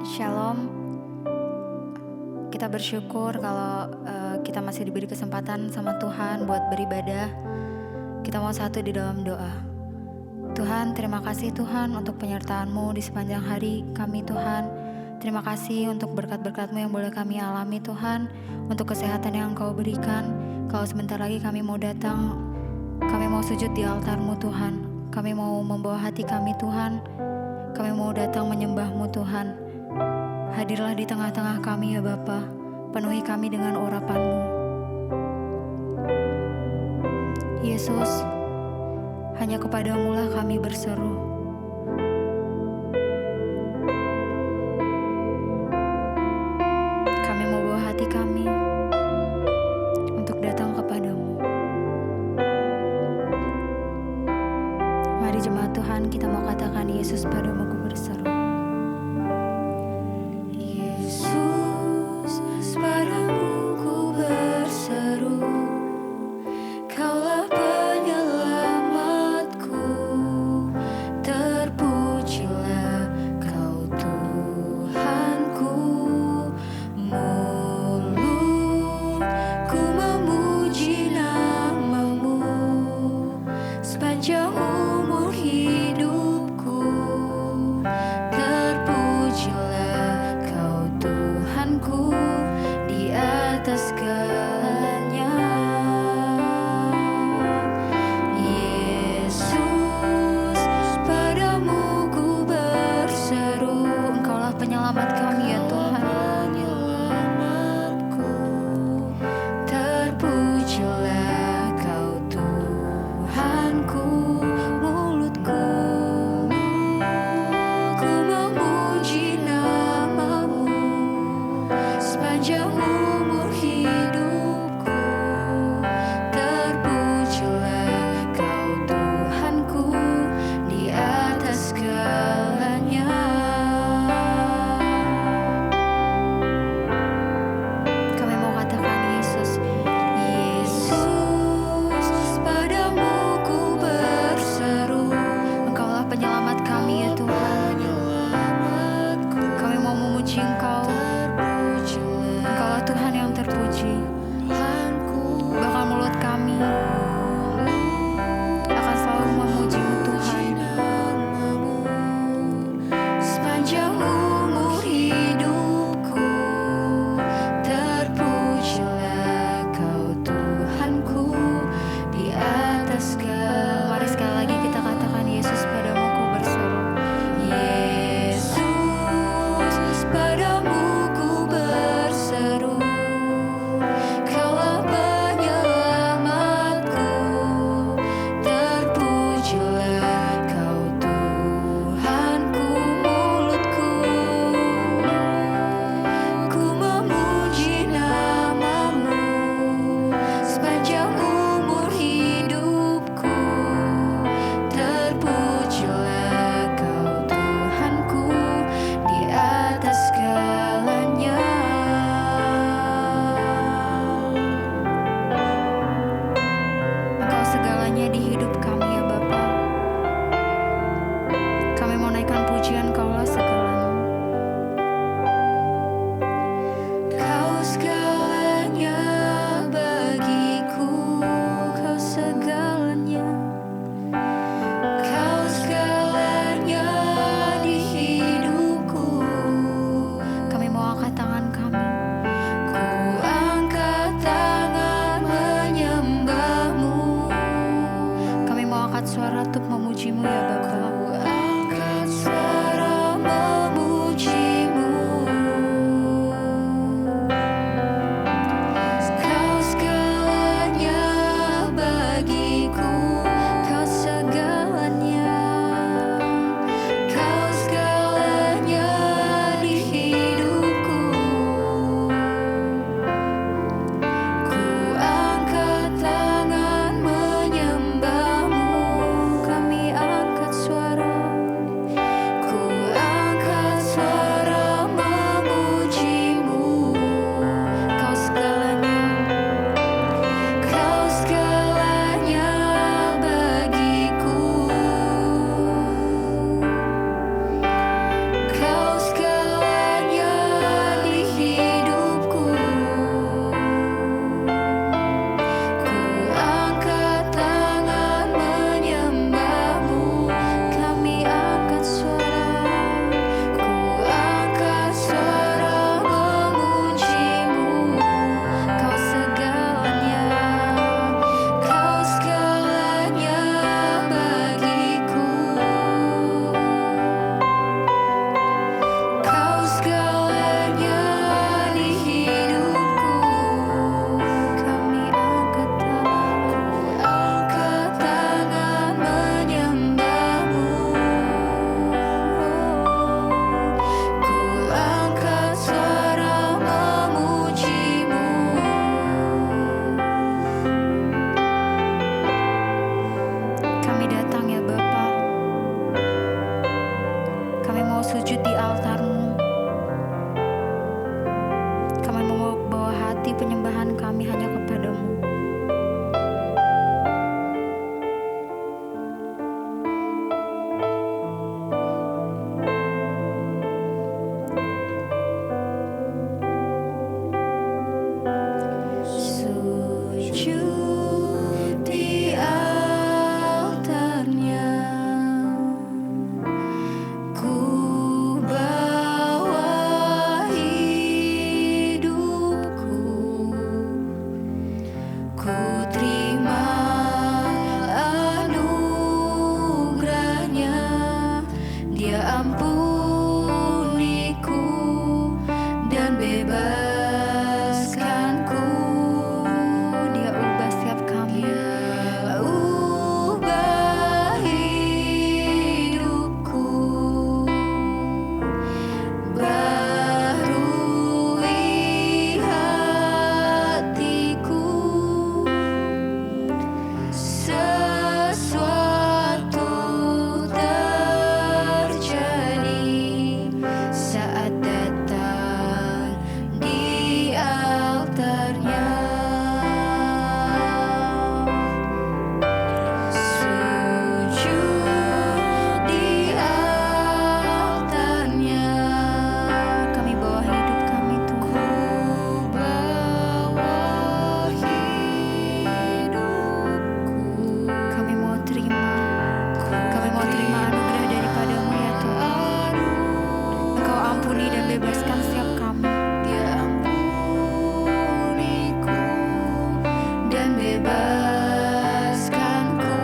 Shalom, kita bersyukur kalau kita masih diberi kesempatan sama Tuhan buat beribadah. Kita mau satu di dalam doa. Tuhan, terima kasih Tuhan untuk penyertaan-Mu di sepanjang hari kami Tuhan. Terima kasih untuk berkat-berkat-Mu yang boleh kami alami Tuhan, untuk kesehatan yang Engkau berikan. Kalau sebentar lagi kami mau datang, kami mau sujud di altar-Mu Tuhan. Kami mau membawa hati kami Tuhan. Kami mau datang menyembah-Mu Tuhan. Hadirlah di tengah-tengah kami ya Bapa, penuhi kami dengan urapan-Mu. Yesus, hanya kepadamu lah kami berseru. Kami mau bawa hati kami untuk datang kepadamu. Mari jemaat Tuhan, kita mau katakan, Yesus padamu ku berseru. Yesus, padamu ku berseru. Kaulah penyelamatku, terpujilah Kau Tuhanku. Mulutku memuji nama-Mu sepanjang umur hidupku. Terpujilah Kau Tuhanku di atas segalanya. Yesus, padamu ku berseru. Engkaulah penyelamat kami ya Tuhan. Terpujilah Kau Tuhanku. Mulutku ku memuji nama-Mu sepanjang umur hidupku. Terpujilah Kau Tuhanku di atas segalanya. Kami mau katakan, Yesus, Yesus, padamu ku berseru. Engkaulah penyelamat kami ya Tuhan. Kami mau memuji Engkau. Engkaulah Tuhan yang terpuji. Bahkan mulut kami akan selalu memuji-Mu Tuhan. Sepanjang umur hidupku, terpujilah Kau Tuhanku di atas segala. Mari sekali lagi kita katakan, Yesus padamu ku berseru. Yesus, padamu altar-Mu. Kami mau bawa hati penyembahan kami hanya kepada-Mu. Sujud di altar-Nya, ku bawa hidupku, ku terima anugerah-Nya. Dia ampuniku dan bebaskanku. Dia ubah setiap kami. Dia ubah hidupku, barui hatiku. Sesuatu terjadi saat datang di altar-Nya. Sujud di altar-Nya, kami bawa hidup kami Tuhan. Ku bawa hidupku, kami mau terima anugerah daripada-Mu ya Tuhan. Engkau ampuni dan bebaskan setiap kami. Dia ampuniku dan bebaskanku.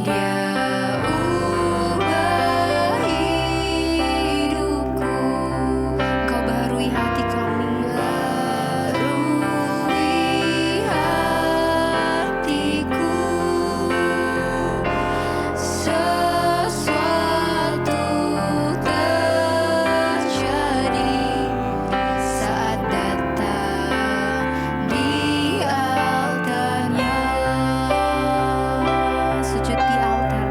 Dia ubah hidupku. Engkau baharui hati kami. Baharui hatiku. Sesuatu terjadi saat datang di altar-Nya. Sujud di altar.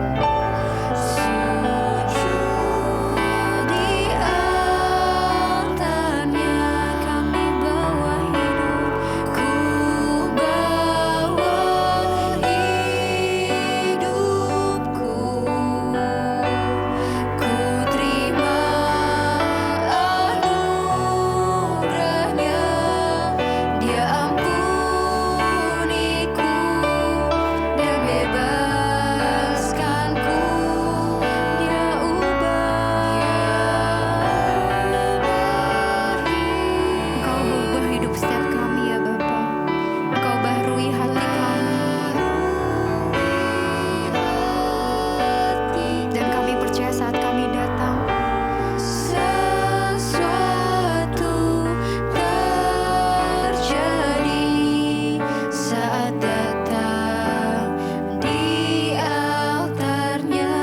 Sujud di altar-Nya, kami bawa hidup. Ku bawa hidupku, ku terima anugerah-Nya. Dia ampuniku dan bebaskanku. Dia Engkau ubah hidup setiap kami ya Bapa. Engkau baharui hati kami. Dan kami percaya saat kami datang, sesuatu terjadi saat datang di altar-Nya.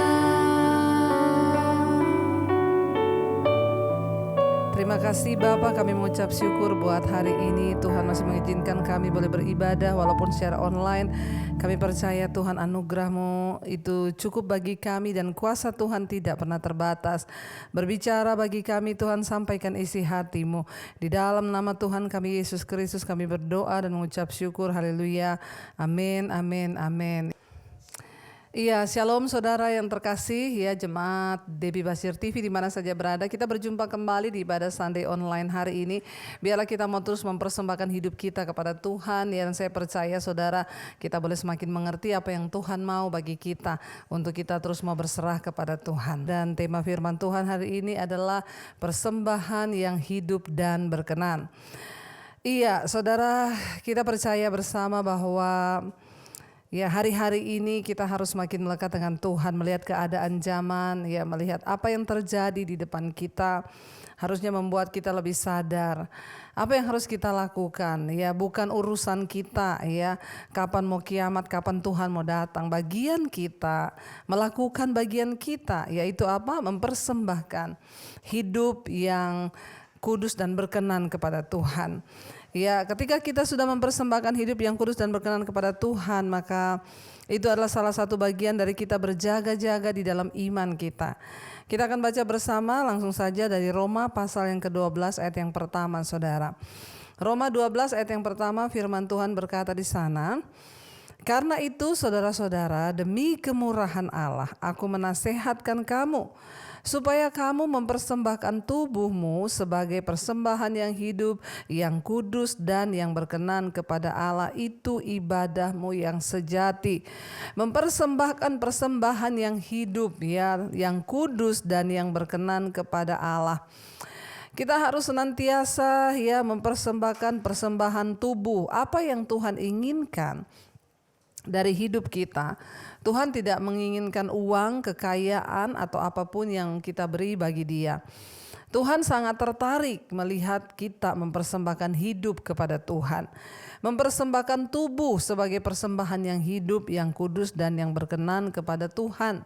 Terima kasih Bapak, kami mengucap syukur buat hari ini. Tuhan masih mengizinkan kami boleh beribadah walaupun secara online. Kami percaya Tuhan anugerah-Mu itu cukup bagi kami dan kuasa Tuhan tidak pernah terbatas. Berbicara bagi kami Tuhan, sampaikan isi hati-Mu. Di dalam nama Tuhan kami Yesus Kristus kami berdoa dan mengucap syukur. Haleluya. Amin, amin, amin. Iya, shalom saudara yang terkasih ya, jemaat Debbie Basir TV di mana saja berada. Kita berjumpa kembali di ibadah Sunday online hari ini. Biarlah kita mau terus mempersembahkan hidup kita kepada Tuhan ya, dan saya percaya saudara kita boleh semakin mengerti apa yang Tuhan mau bagi kita untuk kita terus mau berserah kepada Tuhan. Dan tema firman Tuhan hari ini adalah persembahan yang hidup dan berkenan. Iya, saudara, kita percaya bersama bahwa ya, hari-hari ini kita harus makin melekat dengan Tuhan, melihat keadaan zaman, ya, melihat apa yang terjadi di depan kita, harusnya membuat kita lebih sadar apa yang harus kita lakukan. Ya, bukan urusan kita, ya, kapan mau kiamat, kapan Tuhan mau datang. Bagian kita melakukan bagian kita, yaitu apa? Mempersembahkan hidup yang kudus dan berkenan kepada Tuhan. Ya, ketika kita sudah mempersembahkan hidup yang kudus dan berkenan kepada Tuhan, maka itu adalah salah satu bagian dari kita berjaga-jaga di dalam iman kita. Kita akan baca bersama langsung saja dari Roma pasal yang ke-12 ayat yang pertama, Saudara. Roma 12 ayat yang pertama, firman Tuhan berkata di sana, "Karena itu saudara-saudara, demi kemurahan Allah, aku menasehatkan kamu supaya kamu mempersembahkan tubuhmu sebagai persembahan yang hidup, yang kudus dan yang berkenan kepada Allah, itu ibadahmu yang sejati." Mempersembahkan persembahan yang hidup, ya, yang kudus dan yang berkenan kepada Allah. Kita harus senantiasa mempersembahkan persembahan tubuh, apa yang Tuhan inginkan dari hidup kita. Tuhan tidak menginginkan uang, kekayaan atau apapun yang kita beri bagi Dia. Tuhan sangat tertarik melihat kita mempersembahkan hidup kepada Tuhan. Mempersembahkan tubuh sebagai persembahan yang hidup, yang kudus dan yang berkenan kepada Tuhan.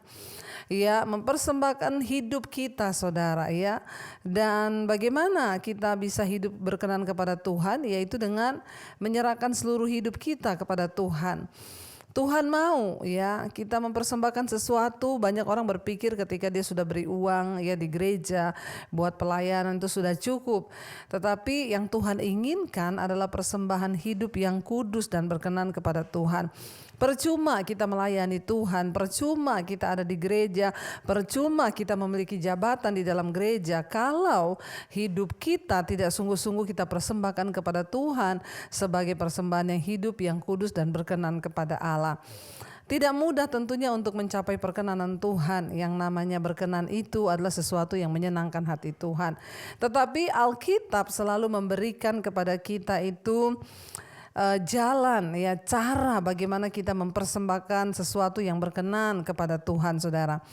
Ya, mempersembahkan hidup kita, Saudara, ya. Dan bagaimana kita bisa hidup berkenan kepada Tuhan, yaitu dengan menyerahkan seluruh hidup kita kepada Tuhan. Tuhan mau kita mempersembahkan sesuatu. Banyak orang berpikir ketika dia sudah beri uang di gereja buat pelayanan itu sudah cukup. Tetapi yang Tuhan inginkan adalah persembahan hidup yang kudus dan berkenan kepada Tuhan. Percuma kita melayani Tuhan, percuma kita ada di gereja, percuma kita memiliki jabatan di dalam gereja kalau hidup kita tidak sungguh-sungguh kita persembahkan kepada Tuhan sebagai persembahan yang hidup, yang kudus dan berkenan kepada Allah. Tidak mudah tentunya untuk mencapai perkenanan Tuhan. Yang namanya berkenan itu adalah sesuatu yang menyenangkan hati Tuhan. Tetapi Alkitab selalu memberikan kepada kita itu jalan, cara bagaimana kita mempersembahkan sesuatu yang berkenan kepada Tuhan, Saudara.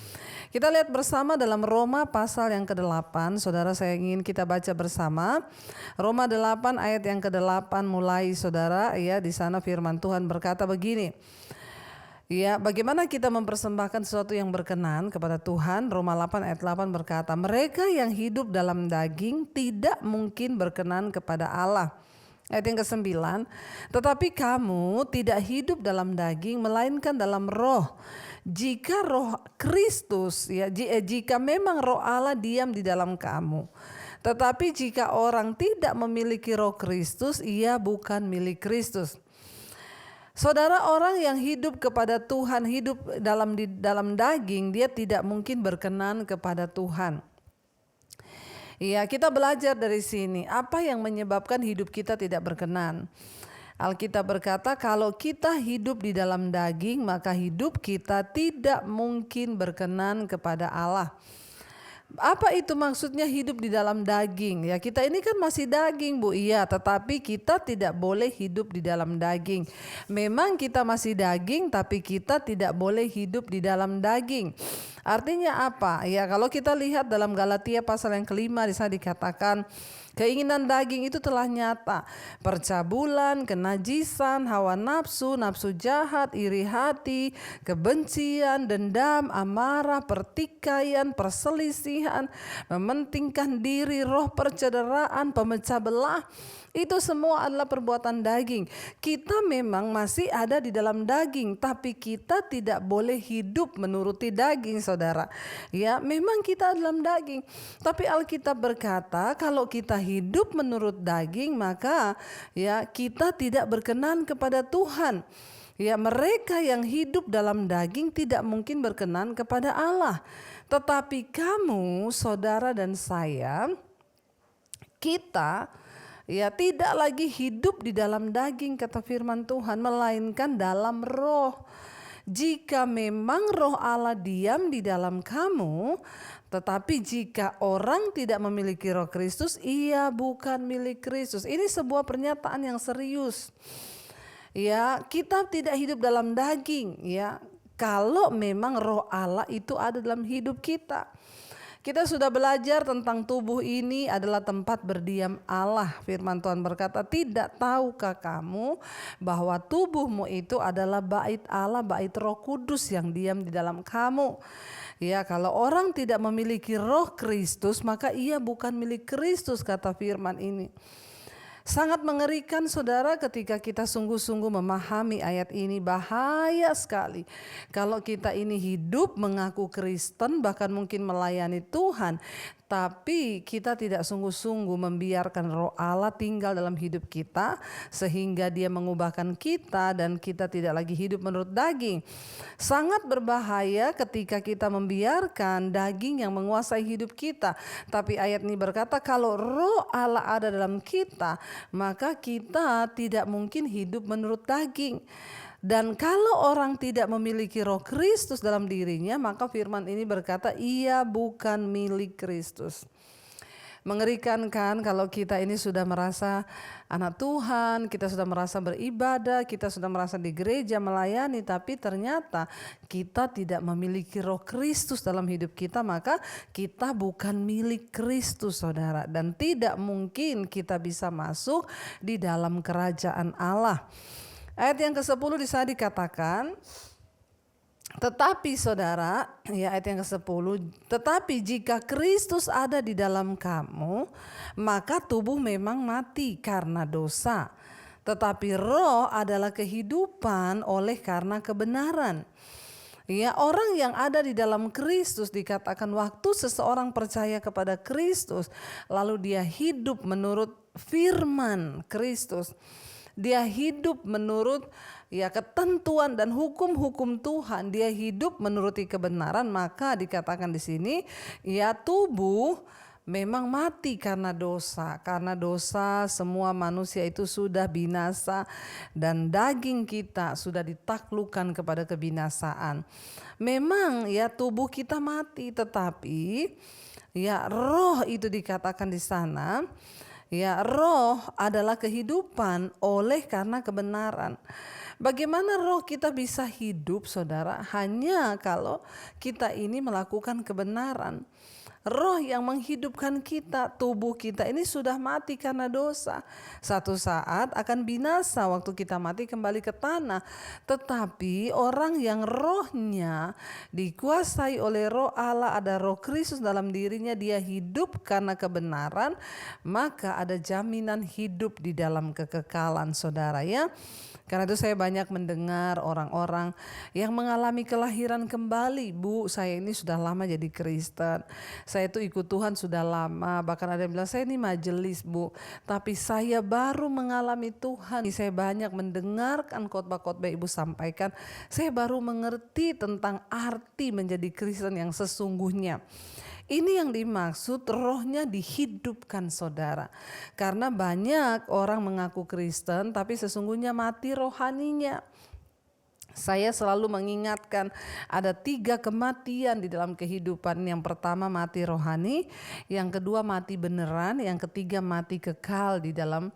Kita lihat bersama dalam Roma pasal yang ke-8, Saudara, saya ingin kita baca bersama. Roma 8 ayat yang ke-8 mulai, Saudara, di sana firman Tuhan berkata begini. Bagaimana kita mempersembahkan sesuatu yang berkenan kepada Tuhan? Roma 8 ayat 8 berkata, "Mereka yang hidup dalam daging tidak mungkin berkenan kepada Allah." Ayat yang ke-9, "Tetapi kamu tidak hidup dalam daging melainkan dalam roh. Jika roh Kristus, jika memang roh Allah diam di dalam kamu. Tetapi jika orang tidak memiliki roh Kristus, ia bukan milik Kristus." Saudara, orang yang hidup kepada Tuhan, hidup dalam daging, dia tidak mungkin berkenan kepada Tuhan. Kita belajar dari sini apa yang menyebabkan hidup kita tidak berkenan. Alkitab berkata kalau kita hidup di dalam daging, maka hidup kita tidak mungkin berkenan kepada Allah. Apa itu maksudnya hidup di dalam daging? Kita ini kan masih daging, Bu. Tetapi kita tidak boleh hidup di dalam daging. Memang kita masih daging, tapi kita tidak boleh hidup di dalam daging. Artinya apa? Kalau kita lihat dalam Galatia pasal yang ke-5 di sana dikatakan keinginan daging itu telah nyata. Percabulan, kenajisan, hawa nafsu, nafsu jahat, iri hati, kebencian, dendam, amarah, pertikaian, perselisihan, mementingkan diri, roh percederaan, pemecah belah. Itu semua adalah perbuatan daging. Kita memang masih ada di dalam daging, tapi kita tidak boleh hidup menuruti daging, Saudara. Memang kita dalam daging, tapi Alkitab berkata kalau kita hidup menurut daging, maka kita tidak berkenan kepada Tuhan. Mereka yang hidup dalam daging tidak mungkin berkenan kepada Allah. Tetapi kamu, saudara dan saya, kita tidak lagi hidup di dalam daging, kata firman Tuhan, melainkan dalam roh. Jika memang roh Allah diam di dalam kamu, tetapi jika orang tidak memiliki roh Kristus, ia bukan milik Kristus. Ini sebuah pernyataan yang serius. Kita tidak hidup dalam daging, kalau memang roh Allah itu ada dalam hidup kita. Kita sudah belajar tentang tubuh ini adalah tempat berdiam Allah. Firman Tuhan berkata, "Tidak tahukah kamu bahwa tubuhmu itu adalah bait Allah, bait Roh Kudus yang diam di dalam kamu?" Kalau orang tidak memiliki roh Kristus, maka ia bukan milik Kristus, kata firman ini. Sangat mengerikan saudara ketika kita sungguh-sungguh memahami ayat ini. Bahaya sekali kalau kita ini hidup mengaku Kristen, bahkan mungkin melayani Tuhan, tapi kita tidak sungguh-sungguh membiarkan Roh Allah tinggal dalam hidup kita sehingga Dia mengubahkan kita dan kita tidak lagi hidup menurut daging. Sangat berbahaya ketika kita membiarkan daging yang menguasai hidup kita. Tapi ayat ini berkata kalau Roh Allah ada dalam kita, maka kita tidak mungkin hidup menurut daging. Dan kalau orang tidak memiliki Roh Kristus dalam dirinya, maka firman ini berkata ia bukan milik Kristus. Mengerikan kan kalau kita ini sudah merasa anak Tuhan, kita sudah merasa beribadah, kita sudah merasa di gereja melayani, tapi ternyata kita tidak memiliki Roh Kristus dalam hidup kita, maka kita bukan milik Kristus saudara. Dan tidak mungkin kita bisa masuk di dalam kerajaan Allah. Ayat yang ke-10 di sana dikatakan, tetapi saudara, ya ayat yang ke-10, tetapi jika Kristus ada di dalam kamu, maka tubuh memang mati karena dosa. Tetapi roh adalah kehidupan oleh karena kebenaran. Ya, orang yang ada di dalam Kristus dikatakan waktu seseorang percaya kepada Kristus, lalu dia hidup menurut firman Kristus. Dia hidup menurut ketentuan dan hukum-hukum Tuhan. Dia hidup menuruti kebenaran, maka dikatakan di sini tubuh memang mati karena dosa. Karena dosa semua manusia itu sudah binasa dan daging kita sudah ditaklukkan kepada kebinasaan. Memang tubuh kita mati, tetapi roh itu dikatakan di sana. Roh adalah kehidupan oleh karena kebenaran. Bagaimana roh kita bisa hidup saudara? Hanya kalau kita ini melakukan kebenaran. Roh yang menghidupkan kita, tubuh kita ini sudah mati karena dosa. Satu saat akan binasa waktu kita mati kembali ke tanah. Tetapi orang yang rohnya dikuasai oleh Roh Allah, ada Roh Kristus dalam dirinya, dia hidup karena kebenaran, maka ada jaminan hidup di dalam kekekalan saudara ya. Karena itu saya banyak mendengar orang-orang yang mengalami kelahiran kembali. Bu, saya ini sudah lama jadi Kristen. Saya itu ikut Tuhan sudah lama. Bahkan ada yang bilang saya ini majelis bu. Tapi saya baru mengalami Tuhan. Saya banyak mendengarkan khotbah-khotbah ibu sampaikan. Saya baru mengerti tentang arti menjadi Kristen yang sesungguhnya. Ini yang dimaksud rohnya dihidupkan saudara. Karena banyak orang mengaku Kristen tapi sesungguhnya mati rohaninya. Saya selalu mengingatkan ada 3 kematian di dalam kehidupan. Yang pertama mati rohani, yang kedua mati beneran, yang ketiga mati kekal di dalam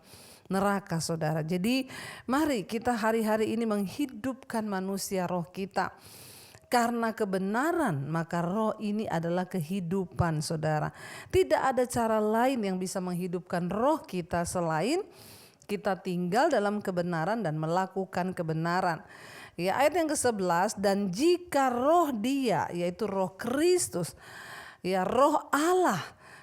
neraka saudara. Jadi mari kita hari-hari ini menghidupkan manusia roh kita. Karena kebenaran maka roh ini adalah kehidupan saudara. Tidak ada cara lain yang bisa menghidupkan roh kita selain kita tinggal dalam kebenaran dan melakukan kebenaran. Ayat yang ke-11, dan jika roh dia yaitu roh Kristus, roh Allah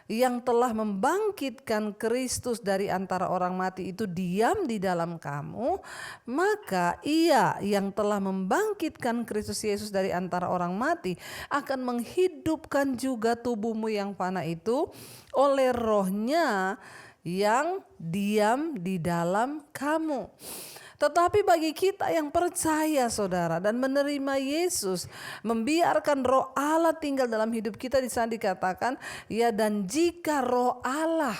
yang telah membangkitkan Kristus dari antara orang mati itu diam di dalam kamu, maka ia yang telah membangkitkan Kristus Yesus dari antara orang mati akan menghidupkan juga tubuhmu yang fana itu oleh rohnya yang diam di dalam kamu. Tetapi bagi kita yang percaya saudara dan menerima Yesus, membiarkan roh Allah tinggal dalam hidup kita, di sana dikatakan dan jika roh Allah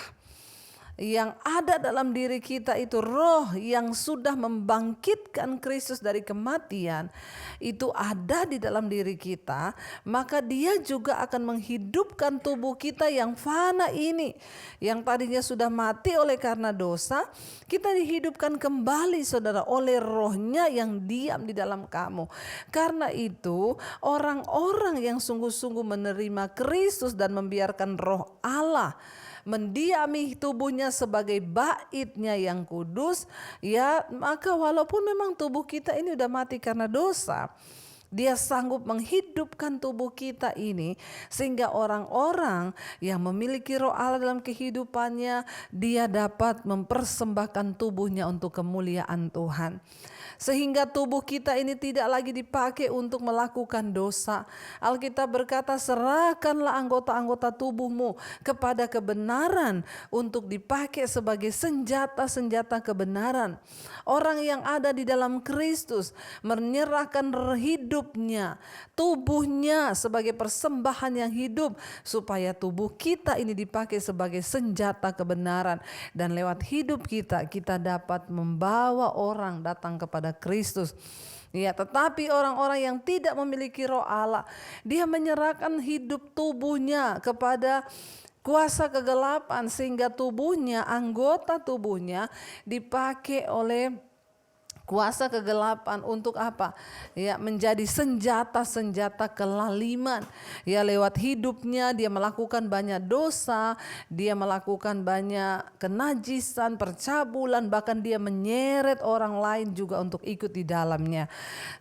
yang ada dalam diri kita itu roh yang sudah membangkitkan Kristus dari kematian itu ada di dalam diri kita, maka dia juga akan menghidupkan tubuh kita yang fana ini, yang tadinya sudah mati oleh karena dosa, kita dihidupkan kembali saudara oleh rohnya yang diam di dalam kamu. Karena itu orang-orang yang sungguh-sungguh menerima Kristus dan membiarkan roh Allah mendiami tubuhnya sebagai baitnya yang kudus, maka walaupun memang tubuh kita ini udah mati karena dosa, Dia sanggup menghidupkan tubuh kita ini sehingga orang-orang yang memiliki roh Allah dalam kehidupannya, dia dapat mempersembahkan tubuhnya untuk kemuliaan Tuhan. Sehingga tubuh kita ini tidak lagi dipakai untuk melakukan dosa. Alkitab berkata, serahkanlah anggota-anggota tubuhmu kepada kebenaran untuk dipakai sebagai senjata-senjata kebenaran. Orang yang ada di dalam Kristus menyerahkan hidupnya, tubuhnya sebagai persembahan yang hidup, supaya tubuh kita ini dipakai sebagai senjata kebenaran. Dan lewat hidup kita dapat membawa orang datang kepada Kristus. Ya, tetapi orang-orang yang tidak memiliki roh Allah, dia menyerahkan hidup tubuhnya kepada kuasa kegelapan, sehingga tubuhnya, anggota tubuhnya dipakai oleh kuasa kegelapan untuk apa? Ya, menjadi senjata-senjata kelaliman. Ya, lewat hidupnya dia melakukan banyak dosa, dia melakukan banyak kenajisan, percabulan, bahkan dia menyeret orang lain juga untuk ikut di dalamnya.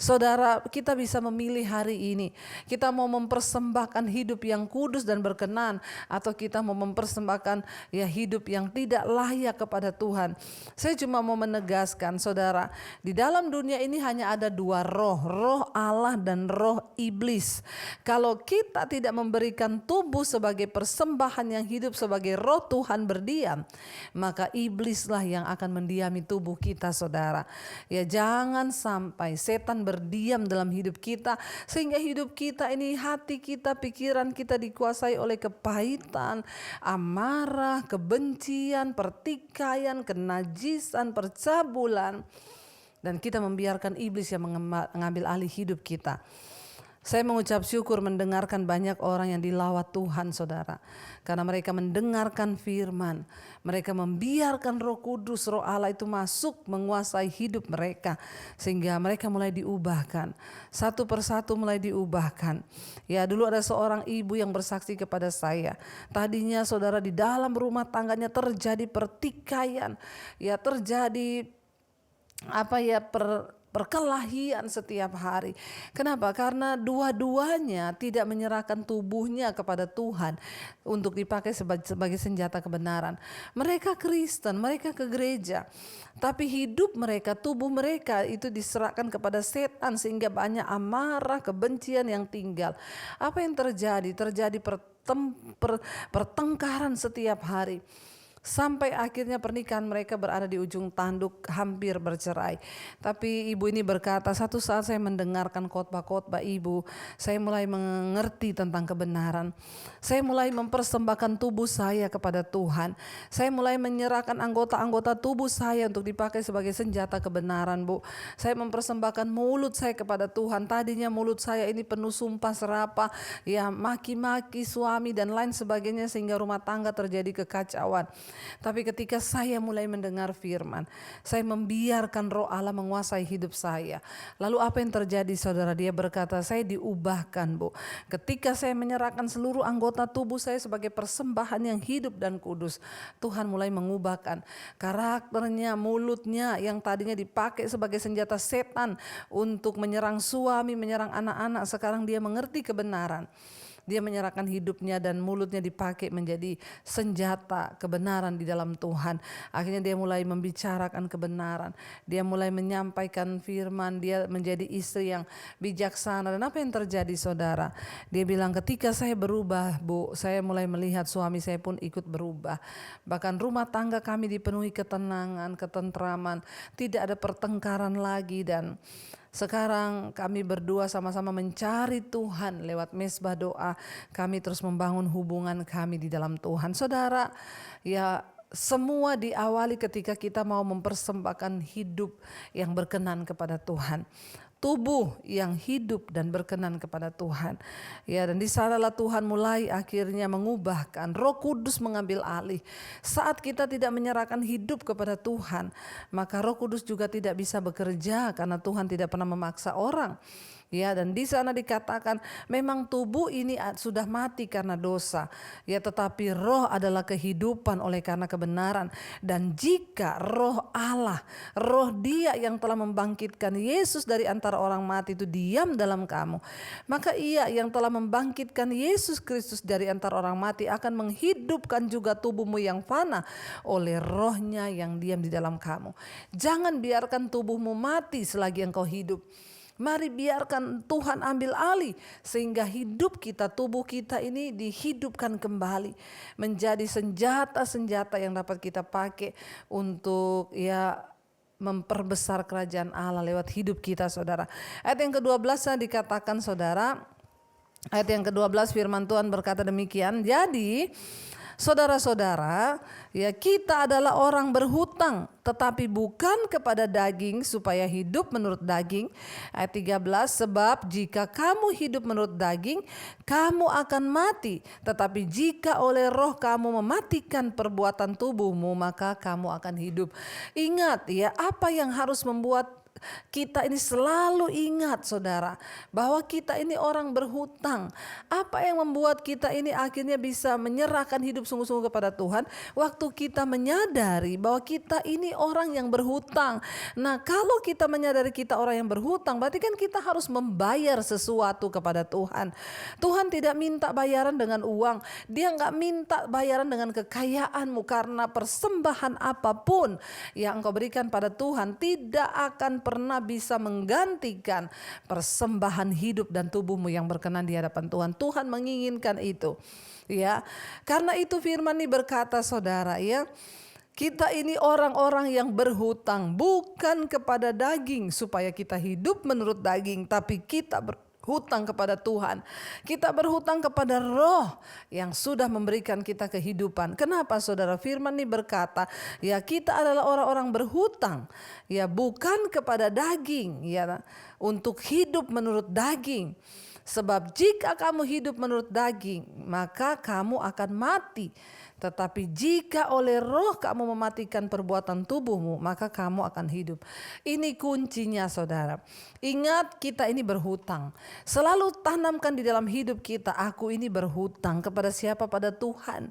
Saudara, kita bisa memilih hari ini. Kita mau mempersembahkan hidup yang kudus dan berkenan, atau kita mau mempersembahkan ya hidup yang tidak layak kepada Tuhan. Saya cuma mau menegaskan, saudara, di dalam dunia ini hanya ada dua roh, roh Allah dan roh iblis. Kalau kita tidak memberikan tubuh sebagai persembahan yang hidup, sebagai roh Tuhan berdiam, maka iblislah yang akan mendiami tubuh kita, saudara. Ya, jangan sampai setan berdiam dalam hidup kita, sehingga hidup kita ini, hati kita, pikiran kita dikuasai oleh kepahitan, amarah, kebencian, pertikaian, kenajisan, percabulan. Dan kita membiarkan iblis yang mengambil alih hidup kita. Saya mengucap syukur mendengarkan banyak orang yang dilawat Tuhan, saudara. Karena mereka mendengarkan firman. Mereka membiarkan Roh Kudus, Roh Allah itu masuk menguasai hidup mereka. Sehingga mereka mulai diubahkan. Satu persatu mulai diubahkan. Ya, dulu ada seorang ibu yang bersaksi kepada saya. Tadinya, saudara, di dalam rumah tangganya terjadi pertikaian. Ya, terjadi perkelahian setiap hari. Kenapa? Karena dua-duanya tidak menyerahkan tubuhnya kepada Tuhan untuk dipakai sebagai senjata kebenaran. Mereka Kristen, mereka ke gereja, tapi hidup mereka, tubuh mereka itu diserahkan kepada setan, sehingga banyak amarah, kebencian yang tinggal. Apa yang terjadi? Terjadi pertengkaran setiap hari. Sampai akhirnya pernikahan mereka berada di ujung tanduk, hampir bercerai. Tapi ibu ini berkata, satu saat saya mendengarkan khotbah-khotbah ibu, saya mulai mengerti tentang kebenaran. Saya mulai mempersembahkan tubuh saya kepada Tuhan. Saya mulai menyerahkan anggota-anggota tubuh saya untuk dipakai sebagai senjata kebenaran, Bu. Saya mempersembahkan mulut saya kepada Tuhan. Tadinya mulut saya ini penuh sumpah serapah, ya, maki-maki suami dan lain sebagainya, sehingga rumah tangga terjadi kekacauan. Tapi ketika saya mulai mendengar firman, saya membiarkan Roh Allah menguasai hidup saya. Lalu apa yang terjadi, saudara? Dia berkata, saya diubahkan, Bu. Ketika saya menyerahkan seluruh anggota tubuh saya sebagai persembahan yang hidup dan kudus, Tuhan mulai mengubahkan karakternya, mulutnya yang tadinya dipakai sebagai senjata setan untuk menyerang suami, menyerang anak-anak, sekarang dia mengerti kebenaran. Dia menyerahkan hidupnya dan mulutnya dipakai menjadi senjata kebenaran di dalam Tuhan. Akhirnya dia mulai membicarakan kebenaran. Dia mulai menyampaikan firman. Dia menjadi istri yang bijaksana. Dan apa yang terjadi, saudara? Dia bilang, ketika saya berubah, Bu, saya mulai melihat suami saya pun ikut berubah. Bahkan rumah tangga kami dipenuhi ketenangan, ketentraman. Tidak ada pertengkaran lagi. Dan sekarang kami berdua sama-sama mencari Tuhan lewat mesbah doa. Kami terus membangun hubungan kami di dalam Tuhan. Saudara, ya, semua diawali ketika kita mau mempersembahkan hidup yang berkenan kepada Tuhan. Tubuh yang hidup dan berkenan kepada Tuhan. Ya, dan di sanalah Tuhan mulai akhirnya mengubahkan. Roh Kudus mengambil alih. Saat kita tidak menyerahkan hidup kepada Tuhan, maka Roh Kudus juga tidak bisa bekerja, karena Tuhan tidak pernah memaksa orang. Ya, dan di sana dikatakan memang tubuh ini sudah mati karena dosa, ya, tetapi roh adalah kehidupan oleh karena kebenaran. Dan jika roh Allah, roh Dia yang telah membangkitkan Yesus dari antara orang mati itu diam dalam kamu, maka Ia yang telah membangkitkan Yesus Kristus dari antara orang mati akan menghidupkan juga tubuhmu yang fana oleh rohnya yang diam di dalam kamu. Jangan biarkan tubuhmu mati selagi engkau hidup. Mari biarkan Tuhan ambil alih sehingga hidup kita, tubuh kita ini dihidupkan kembali menjadi senjata-senjata yang dapat kita pakai untuk ya memperbesar kerajaan Allah lewat hidup kita, saudara. Ayat yang ke-12 dikatakan, saudara, ayat yang ke-12 firman Tuhan berkata demikian, jadi saudara-saudara, ya, kita adalah orang berhutang, tetapi bukan kepada daging supaya hidup menurut daging. Ayat 13, sebab jika kamu hidup menurut daging, kamu akan mati. Tetapi jika oleh roh kamu mematikan perbuatan tubuhmu, maka kamu akan hidup. Ingat ya, apa yang harus membuat kita ini selalu ingat, saudara, bahwa kita ini orang berhutang. Apa yang membuat kita ini akhirnya bisa menyerahkan hidup sungguh-sungguh kepada Tuhan? Waktu kita menyadari bahwa kita ini orang yang berhutang. Nah, kalau kita menyadari kita orang yang berhutang, berarti kan kita harus membayar sesuatu kepada Tuhan. Tuhan tidak minta bayaran dengan uang. Dia nggak minta bayaran dengan kekayaanmu, karena persembahan apapun yang engkau berikan pada Tuhan tidak akan pernah bisa menggantikan persembahan hidup dan tubuhmu yang berkenan di hadapan Tuhan. Tuhan menginginkan itu, ya. Karena itu firman ini berkata, saudara, ya, kita ini orang-orang yang berhutang bukan kepada daging supaya kita hidup menurut daging, tapi kita berhutang kepada Tuhan. Kita berhutang kepada roh yang sudah memberikan kita kehidupan. Kenapa, saudara? Firman ini berkata, ya, kita adalah orang-orang berhutang, ya, bukan kepada daging, ya, untuk hidup menurut daging. Sebab jika kamu hidup menurut daging, maka kamu akan mati. Tetapi jika oleh roh kamu mematikan perbuatan tubuhmu, maka kamu akan hidup. Ini kuncinya, saudara. Ingat, kita ini berhutang. Selalu tanamkan di dalam hidup kita, aku ini berhutang kepada siapa? Pada Tuhan.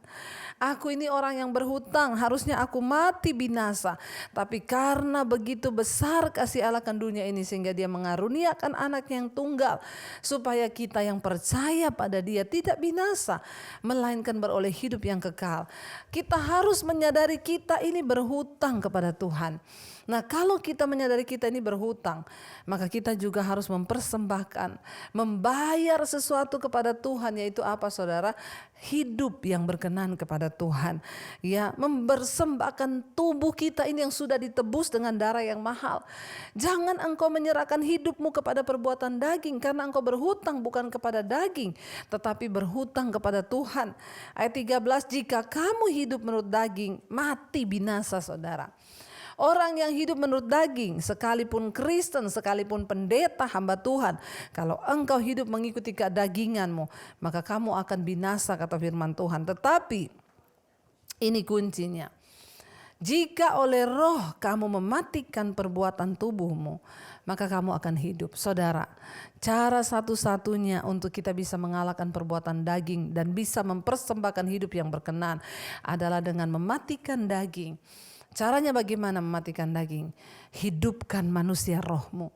Aku ini orang yang berhutang, harusnya aku mati binasa. Tapi karena begitu besar kasih Allah akan dunia ini, sehingga Dia mengaruniakan anak yang tunggal, supaya kita yang percaya pada Dia tidak binasa, melainkan beroleh hidup yang kekal. Kita harus menyadari kita ini berhutang kepada Tuhan. Nah, kalau kita menyadari kita ini berhutang, maka kita juga harus mempersembahkan, membayar sesuatu kepada Tuhan, yaitu apa, saudara? Hidup yang berkenan kepada Tuhan. Ya, mempersembahkan tubuh kita ini yang sudah ditebus dengan darah yang mahal. Jangan engkau menyerahkan hidupmu kepada perbuatan daging, karena engkau berhutang bukan kepada daging, tetapi berhutang kepada Tuhan. Ayat 13, jika kamu hidup menurut daging, mati binasa, saudara. Orang yang hidup menurut daging, sekalipun Kristen, sekalipun pendeta hamba Tuhan, kalau engkau hidup mengikuti kedaginganmu, maka kamu akan binasa, kata firman Tuhan. Tetapi ini kuncinya, jika oleh roh kamu mematikan perbuatan tubuhmu, maka kamu akan hidup. Saudara, cara satu-satunya untuk kita bisa mengalahkan perbuatan daging dan bisa mempersembahkan hidup yang berkenan adalah dengan mematikan daging. Caranya bagaimana mematikan daging? Hidupkan manusia rohmu.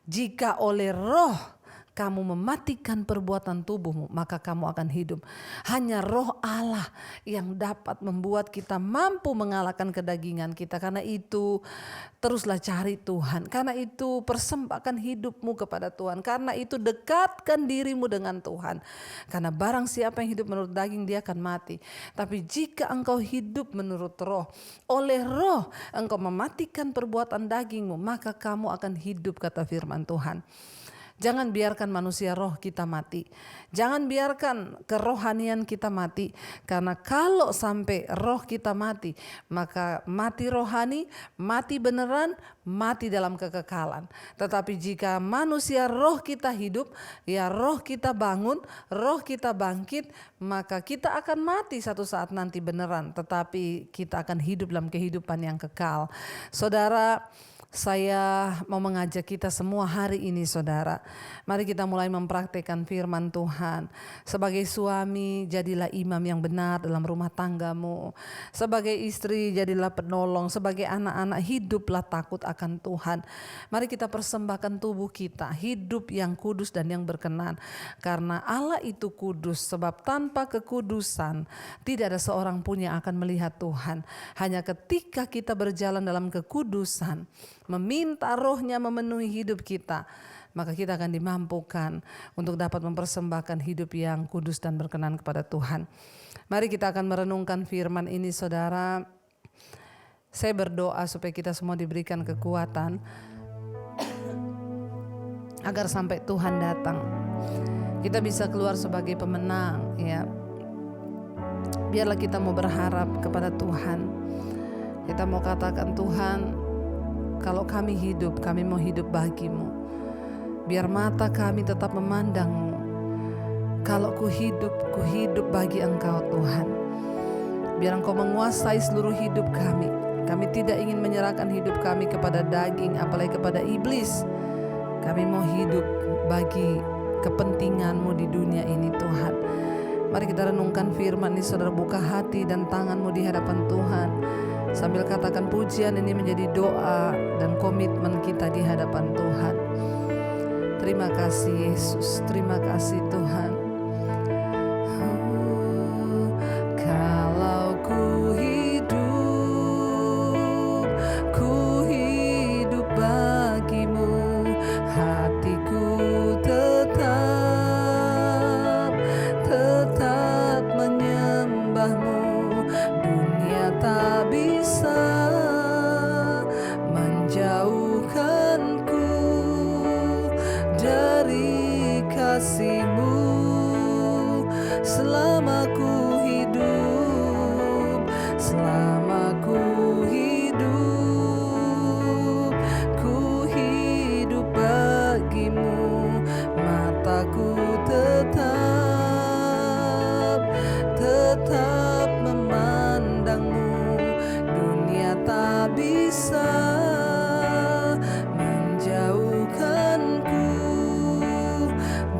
Jika oleh roh kamu mematikan perbuatan tubuhmu, maka kamu akan hidup. Hanya roh Allah yang dapat membuat kita mampu mengalahkan kedagingan kita. Karena itu teruslah cari Tuhan. Karena itu persembahkan hidupmu kepada Tuhan. Karena itu dekatkan dirimu dengan Tuhan. Karena barang siapa yang hidup menurut daging, dia akan mati. Tapi jika engkau hidup menurut roh, oleh roh engkau mematikan perbuatan dagingmu, maka kamu akan hidup, kata firman Tuhan. Jangan biarkan manusia roh kita mati. Jangan biarkan kerohanian kita mati. Karena kalau sampai roh kita mati, maka mati rohani, mati beneran, mati dalam kekekalan. Tetapi jika manusia roh kita hidup, ya roh kita bangun, roh kita bangkit, maka kita akan mati satu saat nanti beneran. Tetapi kita akan hidup dalam kehidupan yang kekal. Saudara, saya mau mengajak kita semua hari ini, saudara. Mari kita mulai mempraktikkan firman Tuhan. Sebagai suami, jadilah imam yang benar dalam rumah tanggamu. Sebagai istri, jadilah penolong. Sebagai anak-anak, hiduplah takut akan Tuhan. Mari kita persembahkan tubuh kita, hidup yang kudus dan yang berkenan. Karena Allah itu kudus, sebab tanpa kekudusan tidak ada seorang pun yang akan melihat Tuhan. Hanya ketika kita berjalan dalam kekudusan, meminta rohnya memenuhi hidup kita, maka kita akan dimampukan untuk dapat mempersembahkan hidup yang kudus dan berkenan kepada Tuhan. Mari kita akan merenungkan firman ini, saudara. Saya berdoa supaya kita semua diberikan kekuatan agar sampai Tuhan datang, kita bisa keluar sebagai pemenang, ya. Biarlah kita mau berharap kepada Tuhan. Kita mau katakan, Tuhan, kalau kami hidup, kami mau hidup bagimu. Biar mata kami tetap memandangmu. Kalau ku hidup bagi Engkau, Tuhan. Biar Engkau menguasai seluruh hidup kami. Kami tidak ingin menyerahkan hidup kami kepada daging, apalagi kepada iblis. Kami mau hidup bagi kepentingan-Mu di dunia ini, Tuhan. Mari kita renungkan firman ini, saudara. Buka hati dan tanganmu di hadapan Tuhan. Sambil katakan pujian ini menjadi doa dan komitmen kita di hadapan Tuhan. Terima kasih Yesus, terima kasih Tuhan. Kalau ku hidup bagimu, hatiku tetap menyembahmu. Dunia tak bisa menjauhkanku dari kasih-Mu. Selama ku hidup, ku hidup bagimu. Mataku tetap memandangmu. Dunia tak bisa menjauhkanku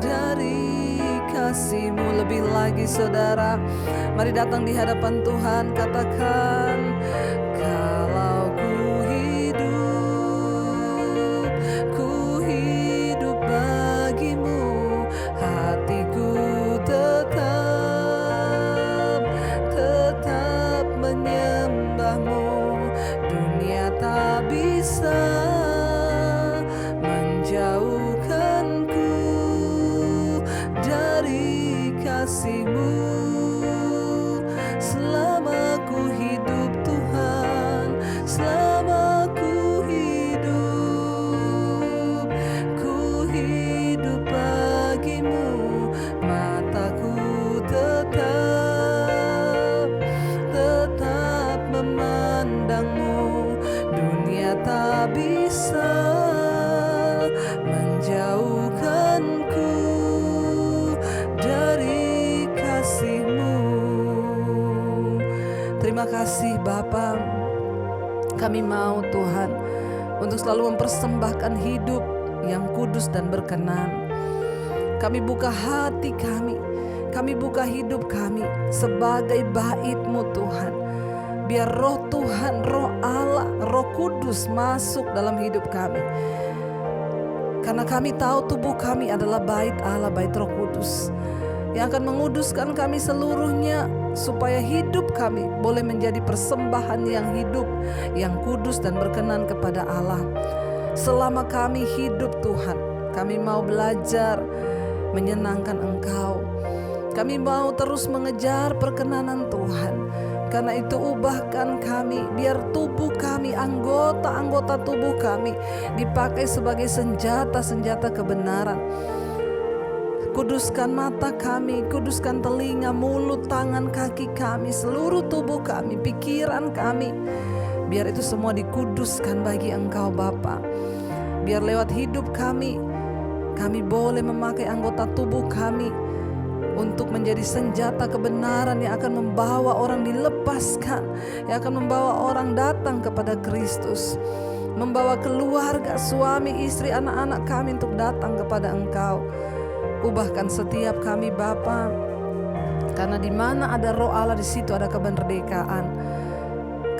dari kasih-Mu. Lebih lagi, saudara, mari datang di hadapan Tuhan, katakan, kalau ku hidup bagimu, hatiku tetap menyembahmu. Dunia tak bisa menjauhkanku dari kasih-Mu. Selama ku hidup, Tuhan, selama ku hidup bagimu. Mataku tetap memandangmu. Dunia tak bisa menjauhkanku dari kasih-Mu. Terima kasih Bapa. Kami mau, Tuhan, untuk selalu mempersembahkan hidup yang kudus dan berkenan. Kami buka hati kami buka hidup kami sebagai bait-Mu, Tuhan. Biar roh Tuhan, roh Allah, roh kudus masuk dalam hidup kami. Karena kami tahu tubuh kami adalah bait Allah, bait Roh Kudus, yang akan menguduskan kami seluruhnya, supaya hidup kami boleh menjadi persembahan yang hidup, yang kudus dan berkenan kepada Allah. Selama kami hidup, Tuhan, kami mau belajar menyenangkan Engkau. Kami mau terus mengejar perkenanan Tuhan. Karena itu ubahkan kami, biar tubuh kami, anggota-anggota tubuh kami dipakai sebagai senjata-senjata kebenaran. Kuduskan mata kami, kuduskan telinga, mulut, tangan, kaki kami, seluruh tubuh kami, pikiran kami. Biar itu semua dikuduskan bagi Engkau Bapa. Biar lewat hidup kami boleh memakai anggota tubuh kami untuk menjadi senjata kebenaran yang akan membawa orang dilepaskan, yang akan membawa orang datang kepada Kristus, membawa keluarga, suami, istri, anak-anak kami untuk datang kepada Engkau. Ubahkan setiap kami Bapa, karena di mana ada Roh Allah di situ ada kemerdekaan.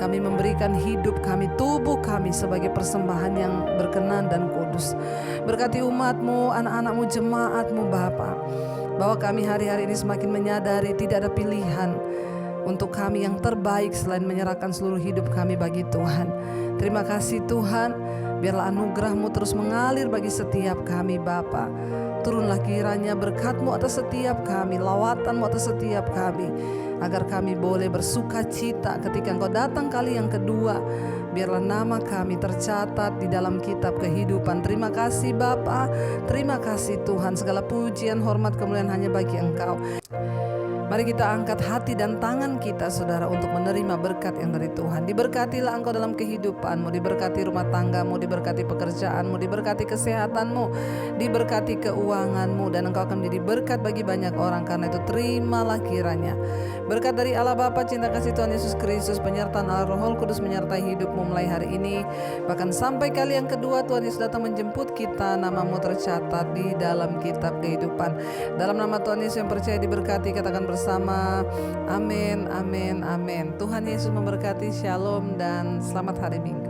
Kami memberikan hidup kami, tubuh kami sebagai persembahan yang berkenan dan kudus. Berkati umat-Mu, anak-anak-Mu, jemaat-Mu Bapa, bahwa kami hari-hari ini semakin menyadari tidak ada pilihan untuk kami yang terbaik selain menyerahkan seluruh hidup kami bagi Tuhan. Terima kasih Tuhan, biarlah anugerah-Mu terus mengalir bagi setiap kami Bapa. Turunlah kiranya berkat-Mu atas setiap kami, lawatan-Mu atas setiap kami, agar kami boleh bersuka cita ketika Engkau datang kali yang kedua. Biarlah nama kami tercatat di dalam kitab kehidupan. Terima kasih Bapa, terima kasih Tuhan. Segala pujian, hormat, kemuliaan hanya bagi Engkau. Mari kita angkat hati dan tangan kita saudara untuk menerima berkat yang dari Tuhan. Diberkatilah engkau dalam kehidupanmu, diberkati rumah tanggamu, diberkati pekerjaanmu, diberkati kesehatanmu, diberkati keuanganmu, dan engkau akan menjadi berkat bagi banyak orang. Karena itu terimalah kiranya berkat dari Allah Bapa, cinta kasih Tuhan Yesus Kristus, penyertaan Allah Roh Kudus menyertai hidupmu mulai hari ini, bahkan sampai kali yang kedua Tuhan Yesus datang menjemput kita. Namamu tercatat di dalam kitab kehidupan. Dalam nama Tuhan Yesus yang percaya diberkati, katakan bersama, amin, amin, amin. Tuhan Yesus memberkati. Shalom dan selamat hari Minggu.